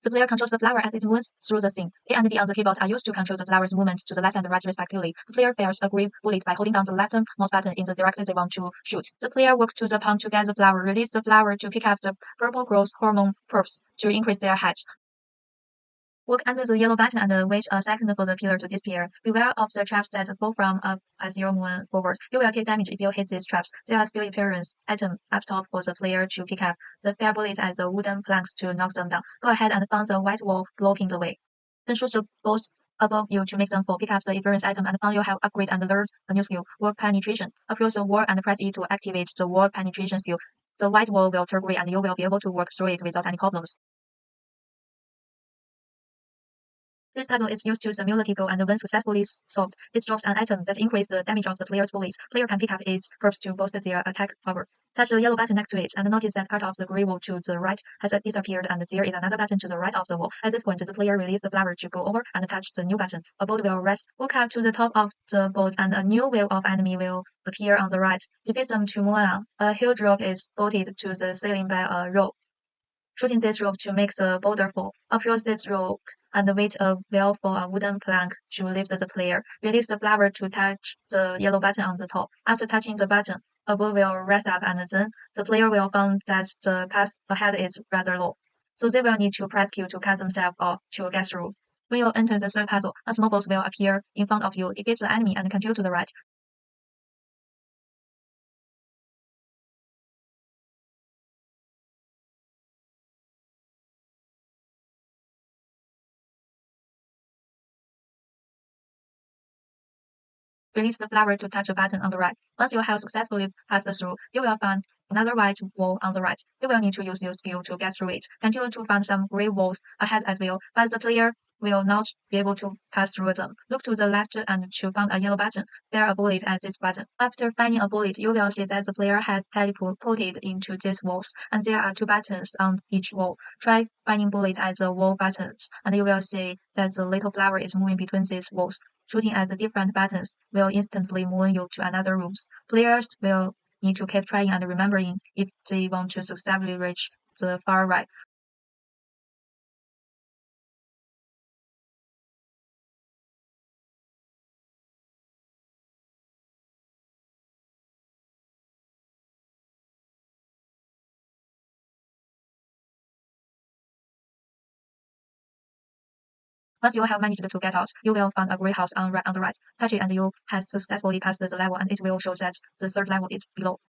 The player controls the flower as it moves through the scene. A and D on the keyboard are used to control the flower's movement to the left and right respectively. The player fires a green bullet by holding down the left mouse button in the direction they want to shoot. The player walks to the pond to get the flower, release the flower to pick up the purple growth hormone puffs to increase their height. Walk under the yellow button and wait a second for the pillar to disappear. Beware of the traps that fall from up as you move forward. You will take damage if you hit these traps. There are still appearance items up top for the player to pick up. The fair bullets at the wooden planks to knock them down. Go ahead and find the white wall blocking the way. Then shoot the balls above you to make them fall. Pick up the appearance item and found you have upgrade and learn a new skill, wall penetration. Approach the wall and press E to activate the wall penetration skill. The white wall will turn gray and you will be able to work through it without any problems. This puzzle is used to simulate goal, and when successfully solved, it drops an item that increases the damage of the player's bullets. Player can pick up its herbs to boost their attack power. Touch the yellow button next to it, and notice that part of the gray wall to the right has disappeared, and there is another button to the right of the wall. At this point, the player releases the flower to go over and touch the new button. A board will rest. Walk up to the top of the board, and a new wave of enemy will appear on the right. Defeat them to move on. A huge rock is bolted to the ceiling by a rope. Shooting this rope to make the boulder fall. Approach this rope and wait a while for a wooden plank to lift the player. Release the flower to touch the yellow button on the top. After touching the button, a board will rise up and then the player will find that the path ahead is rather low. So they will need to press Q to cut themselves off to get through. When you enter the third puzzle, a small boss will appear in front of you. Defeat the enemy and continue to the right. Release the flower to touch a button on the right. Once you have successfully passed through, you will find another white wall on the right. You will need to use your skill to get through it. Continue to find some gray walls ahead as well, but the player will not be able to pass through them. Look to the left and to find a yellow button. Fire a bullet at this button. After finding a bullet, you will see that the player has teleported into these walls, and there are two buttons on each wall. Try finding bullet at the wall buttons, and you will see that the little flower is moving between these walls. Shooting at the different buttons will instantly move you to another rooms. Players will need to keep trying and remembering if they want to successfully reach the far right. Once you have managed to get out, you will find a grey house on the right. Touch it and you have successfully passed the level, and it will show that the third level is below.